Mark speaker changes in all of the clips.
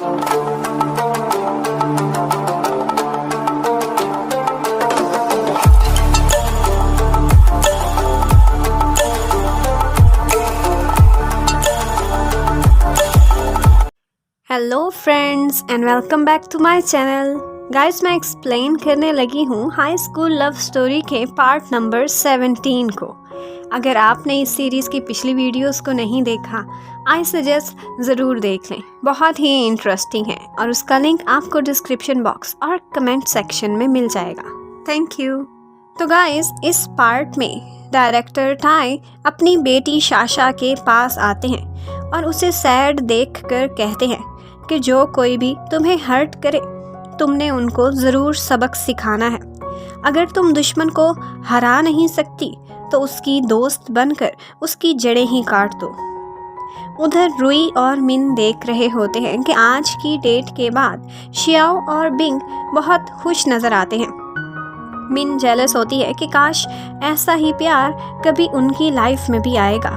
Speaker 1: Hello friends and welcome back to my channel. Guys, मैं explain करने लगी हूँ हाई स्कूल लव स्टोरी के पार्ट नंबर 17 को। अगर आपने इस सीरीज़ की पिछली वीडियोस को नहीं देखा, आई सजेस्ट ज़रूर देख लें, बहुत ही इंटरेस्टिंग है और उसका लिंक आपको डिस्क्रिप्शन बॉक्स और कमेंट सेक्शन में मिल जाएगा। Thank you. तो गाइस, इस पार्ट में डायरेक्टर टाई अपनी बेटी शाशा के पास आते हैं और उसे सैड देखकर कहते हैं कि जो कोई भी तुम्हें हर्ट करे, तुमने उनको ज़रूर सबक सिखाना है। अगर तुम दुश्मन को हरा नहीं सकती तो उसकी दोस्त बनकर उसकी जड़ें ही काट दो। उधर रुई और मिन देख रहे होते हैं कि आज की डेट के बाद शियाओ और बिंग बहुत खुश नज़र आते हैं। मिन जेलस होती है कि काश ऐसा ही प्यार कभी उनकी लाइफ में भी आएगा,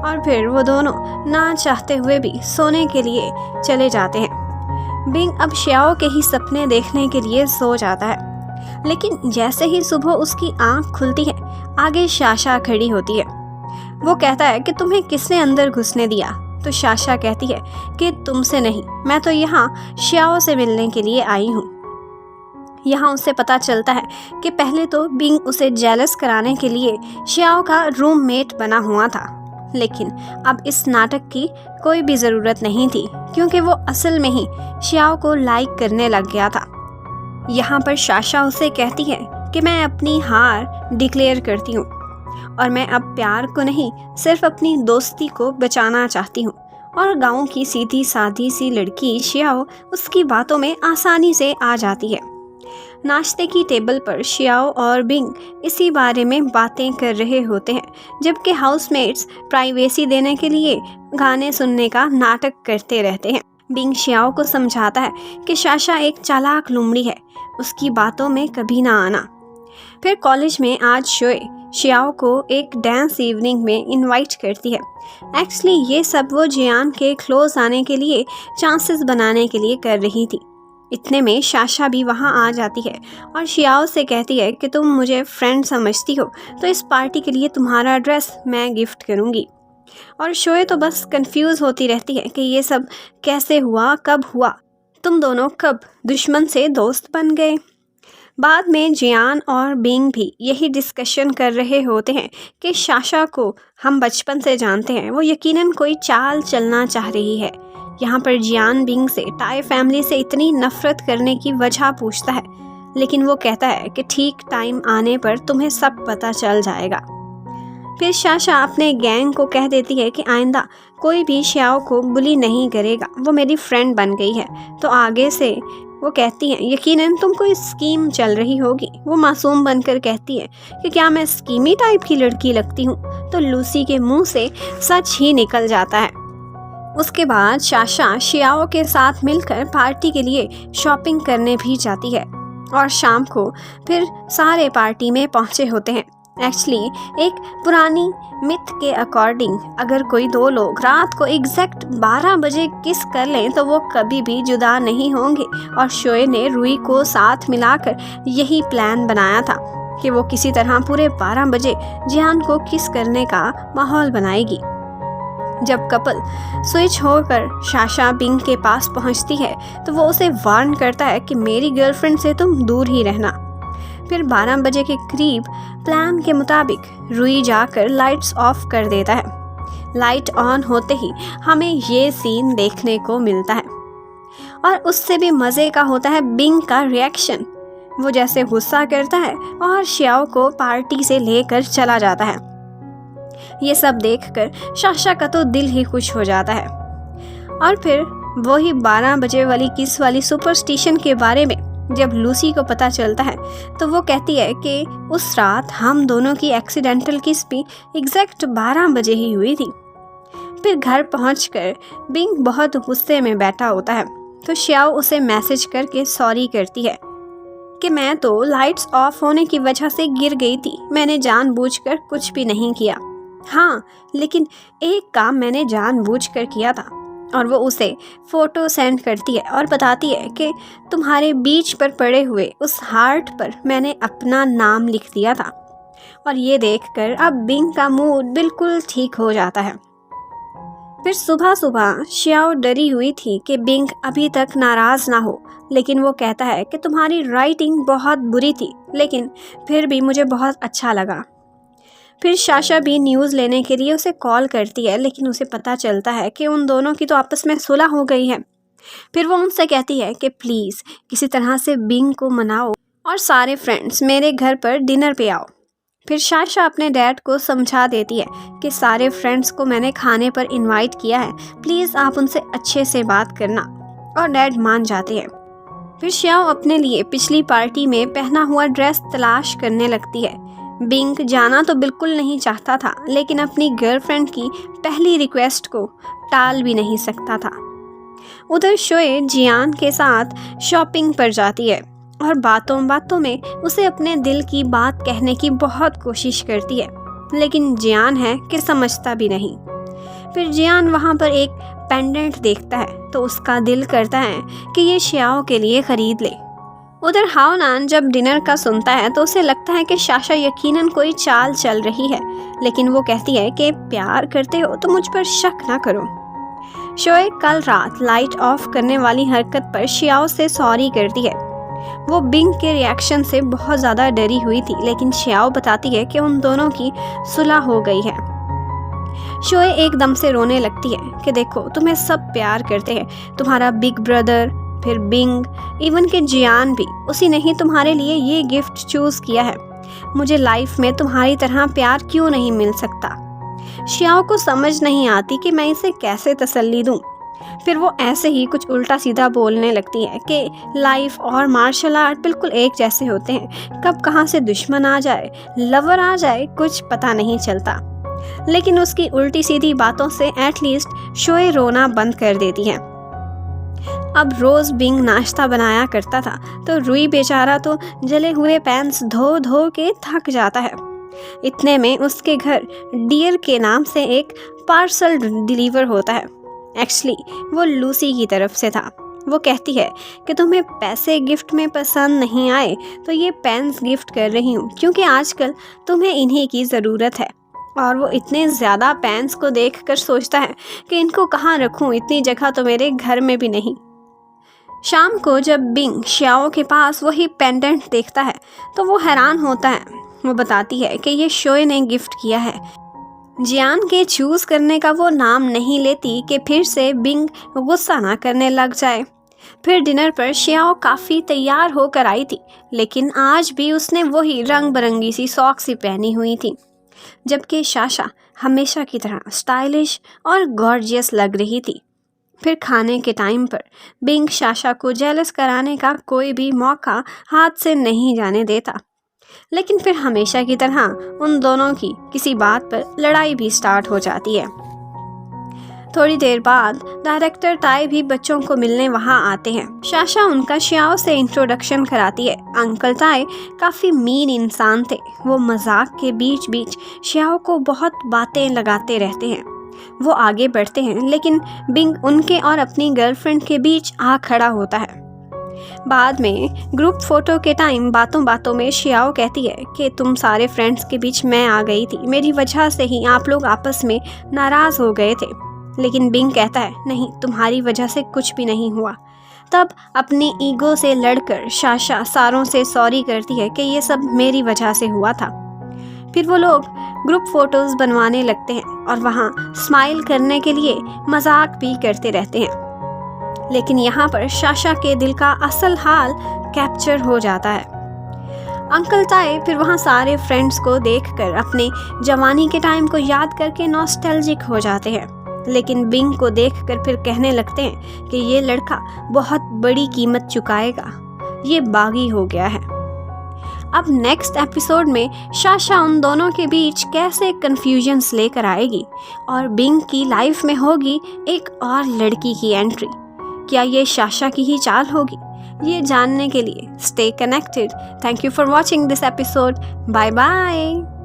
Speaker 1: और फिर वो दोनों ना चाहते हुए भी सोने के लिए चले जाते हैं। बिंग अब शियाओ के ही सपने देखने के लिए सो जाता है, लेकिन जैसे ही सुबह उसकी आंख खुलती है, आगे शाशा खड़ी होती है। वो कहता है कि तुम्हें किसने अंदर घुसने दिया? तो शाशा कहती है कि तुमसे नहीं, मैं तो यहाँ शियाओ से मिलने के लिए आई हूँ। यहाँ उसे पता चलता है कि पहले तो बिंग उसे जेलस कराने के लिए शियाओ का रूममेट बना हुआ था, लेकिन अब इस नाटक की कोई भी ज़रूरत नहीं थी, क्योंकि वो असल में ही शियाओ को लाइक करने लग गया था। यहाँ पर शाशा उसे कहती है कि मैं अपनी हार डिक्लेयर करती हूँ और मैं अब प्यार को नहीं, सिर्फ अपनी दोस्ती को बचाना चाहती हूँ। और गाँव की सीधी सादी सी लड़की शियाओ उसकी बातों में आसानी से आ जाती है। नाश्ते की टेबल पर शियाओ और बिंग इसी बारे में बातें कर रहे होते हैं, जबकि हाउसमेट्स प्राइवेसी देने के लिए गाने सुनने का नाटक करते रहते हैं। बिंग शियाओ को समझाता है कि शाशा एक चालाक लुमड़ी है, उसकी बातों में कभी ना आना। फिर कॉलेज में आज शोए शियाओ को एक डांस इवनिंग में इनवाइट करती है। एक्चुअली ये सब वो जियान के क्लोज आने के लिए चांसेस बनाने के लिए कर रही थी। इतने में शाशा भी वहाँ आ जाती है और शियाओ से कहती है कि तुम मुझे फ्रेंड समझती हो, तो इस पार्टी के लिए तुम्हारा ड्रेस मैं गिफ्ट करूँगी। और शोए तो बस कंफ्यूज होती रहती है कि ये सब कैसे हुआ, कब हुआ, तुम दोनों कब दुश्मन से दोस्त बन गए। बाद में जियान और बिंग भी यही डिस्कशन कर रहे होते हैं कि शाशा को हम बचपन से जानते हैं, वो यकीनन कोई चाल चलना चाह रही है। यहाँ पर जियान बिंग से टाई फैमिली से इतनी नफरत करने की वजह पूछता है, लेकिन वो कहता है कि ठीक टाइम आने पर तुम्हें सब पता चल जाएगा। फिर शाशा अपने गैंग को कह देती है कि आइंदा कोई भी शियाओ को बुली नहीं करेगा, वो मेरी फ्रेंड बन गई है। तो आगे से वो कहती है यकीनन तुम कोई स्कीम चल रही होगी। वो मासूम बनकर कहती है कि क्या मैं स्कीमी टाइप की लड़की लगती हूँ? तो लूसी के मुंह से सच ही निकल जाता है। उसके बाद शाशा शियाओ के साथ मिलकर पार्टी के लिए शॉपिंग करने भी जाती है और शाम को फिर सारे पार्टी में पहुंचे होते हैं। एक्चुअली एक पुरानी मिथ के अकॉर्डिंग अगर कोई दो लोग रात को एग्जैक्ट 12 बजे किस कर लें तो वो कभी भी जुदा नहीं होंगे, और शोए ने रुई को साथ मिलाकर यही प्लान बनाया था कि वो किसी तरह पूरे 12 बजे जियान को किस करने का माहौल बनाएगी। जब कपल स्विच होकर शाशा बिंग के पास पहुंचती है तो वो उसे वार्न करता है कि मेरी गर्लफ्रेंड से तुम दूर ही रहना। फिर 12 बजे के करीब प्लान के मुताबिक रुई जाकर लाइट्स ऑफ कर देता है। लाइट ऑन होते ही हमें ये सीन देखने को मिलता है, और उससे भी मज़े का होता है बिंग का रिएक्शन। वो जैसे गुस्सा करता है और शियाओ को पार्टी से लेकर चला जाता है। ये सब देखकर शाशा का तो दिल ही खुश हो जाता है। और फिर वही 12 बजे वाली किस वाली सुपरस्टिशन के बारे में जब लूसी को पता चलता है तो वो कहती है कि उस रात हम दोनों की एक्सीडेंटल किस भी एग्जैक्ट 12 बजे ही हुई थी। फिर घर पहुंचकर बिंग बहुत गुस्से में बैठा होता है तो शियाओ उसे मैसेज करके सॉरी करती है कि मैं तो लाइट्स ऑफ होने की वजह से गिर गई थी, मैंने जानबूझकर कुछ भी नहीं किया। हाँ, लेकिन एक काम मैंने जानबूझकर किया था। और वो उसे फ़ोटो सेंड करती है और बताती है कि तुम्हारे बीच पर पड़े हुए उस हार्ट पर मैंने अपना नाम लिख दिया था। और ये देखकर अब बिंग का मूड बिल्कुल ठीक हो जाता है। फिर सुबह सुबह श्याओ डरी हुई थी कि बिंग अभी तक नाराज़ ना हो, लेकिन वो कहता है कि तुम्हारी राइटिंग बहुत बुरी थी, लेकिन फिर भी मुझे बहुत अच्छा लगा। फिर शाशा भी न्यूज़ लेने के लिए उसे कॉल करती है, लेकिन उसे पता चलता है कि उन दोनों की तो आपस में सुलह हो गई है। फिर वो उनसे कहती है कि प्लीज़ किसी तरह से बिंग को मनाओ और सारे फ्रेंड्स मेरे घर पर डिनर पे आओ। फिर शाशा अपने डैड को समझा देती है कि सारे फ्रेंड्स को मैंने खाने पर इनवाइट किया है, प्लीज़ आप उनसे अच्छे से बात करना। और डैड मान जाते हैं। फिर श्याओ अपने लिए पिछली पार्टी में पहना हुआ ड्रेस तलाश करने लगती है। बिंग जाना तो बिल्कुल नहीं चाहता था, लेकिन अपनी गर्लफ्रेंड की पहली रिक्वेस्ट को टाल भी नहीं सकता था। उधर शोए जियान के साथ शॉपिंग पर जाती है और बातों बातों में उसे अपने दिल की बात कहने की बहुत कोशिश करती है, लेकिन जियान है कि समझता भी नहीं। फिर जियान वहाँ पर एक पेंडेंट देखता है तो उसका दिल करता है कि ये श्याओ के लिए ख़रीद ले। उधर हाओनान जब डिनर का सुनता है तो उसे लगता है कि शाशा यकीनन कोई चाल चल रही है, लेकिन वो कहती है कि प्यार करते हो तो मुझ पर शक ना करो। शोए कल रात लाइट ऑफ करने वाली हरकत पर श्याओ से सॉरी करती है। वो बिंग के रिएक्शन से बहुत ज़्यादा डरी हुई थी, लेकिन श्याओ बताती है कि उन दोनों की सुलह हो गई है। शोए एकदम से रोने लगती है कि देखो तुम्हें सब प्यार करते हैं, तुम्हारा बिग ब्रदर, फिर बिंग, इवन के जियान भी। उसी ने ही तुम्हारे लिए ये गिफ्ट चूज़ किया है। मुझे लाइफ में तुम्हारी तरह प्यार क्यों नहीं मिल सकता। श्याओ को समझ नहीं आती कि मैं इसे कैसे तसल्ली दूं। फिर वो ऐसे ही कुछ उल्टा सीधा बोलने लगती है कि लाइफ और मार्शल आर्ट बिल्कुल एक जैसे होते हैं, कब कहाँ से दुश्मन आ जाए, लवर आ जाए, कुछ पता नहीं चलता। लेकिन उसकी उल्टी सीधी बातों से एटलीस्ट शोए रोना बंद कर देती है। अब रोज़ बिंग नाश्ता बनाया करता था तो रुई बेचारा तो जले हुए पैंस धो धो के थक जाता है। इतने में उसके घर डियर के नाम से एक पार्सल डिलीवर होता है। एक्चुअली वो लूसी की तरफ से था। वो कहती है कि तुम्हें पैसे गिफ्ट में पसंद नहीं आए तो ये पेन्स गिफ्ट कर रही हूँ, क्योंकि आजकल तुम्हें इन्हीं की ज़रूरत है। और वो इतने ज़्यादा पेन्स को देखकर सोचता है कि इनको कहाँ रखूँ, इतनी जगह तो मेरे घर में भी नहीं। शाम को जब बिंग श्याओ के पास वही पेंडेंट देखता है तो वो हैरान होता है। वो बताती है कि ये शोए ने गिफ्ट किया है। जियान के चूज़ करने का वो नाम नहीं लेती कि फिर से बिंग गुस्सा ना करने लग जाए। फिर डिनर पर श्याओ काफ़ी तैयार होकर आई थी, लेकिन आज भी उसने वही रंग बिरंगी सी सॉक्स ही पहनी हुई थी, जबकि शाशा हमेशा की तरह स्टाइलिश और गॉर्जियस लग रही थी। फिर खाने के टाइम पर बिंग शाशा को जेलस कराने का कोई भी मौका हाथ से नहीं जाने देता, लेकिन फिर हमेशा की तरह उन दोनों की किसी बात पर लड़ाई भी स्टार्ट हो जाती है। थोड़ी देर बाद डायरेक्टर ताई भी बच्चों को मिलने वहां आते हैं। शाशा उनका श्याओ से इंट्रोडक्शन कराती है। अंकल ताई काफ़ी मीन इंसान थे। वो मजाक के बीच बीच श्याओ को बहुत बातें लगाते रहते हैं। वो आगे बढ़ते हैं, लेकिन बिंग उनके और अपनी गर्लफ्रेंड के बीच आ खड़ा होता है। बाद में ग्रुप फोटो के टाइम बातों बातों में श्याओ कहती है कि तुम सारे फ्रेंड्स के बीच मैं आ गई थी, मेरी वजह से ही आप लोग आपस में नाराज़ हो गए थे। लेकिन बिंग कहता है नहीं, तुम्हारी वजह से कुछ भी नहीं हुआ। तब अपनी ईगो से लड़कर शाशा सारों से सॉरी करती है कि ये सब मेरी वजह से हुआ था। फिर वो लोग ग्रुप फोटोज़ बनवाने लगते हैं और वहाँ स्माइल करने के लिए मजाक भी करते रहते हैं। लेकिन यहाँ पर शाशा के दिल का असल हाल कैप्चर हो जाता है। अंकल ताई फिर वहाँ सारे फ्रेंड्स को देखकर अपने जवानी के टाइम को याद करके नॉस्टैल्जिक हो जाते हैं, लेकिन बिंग को देखकर फिर कहने लगते हैं कि ये लड़का बहुत बड़ी कीमत चुकाएगा, ये बागी हो गया है। अब नेक्स्ट एपिसोड में शाशा उन दोनों के बीच कैसे कन्फ्यूजन्स लेकर आएगी और बिंग की लाइफ में होगी एक और लड़की की एंट्री। क्या ये शाशा की ही चाल होगी? ये जानने के लिए stay connected. Thank you for watching this episode. Bye bye.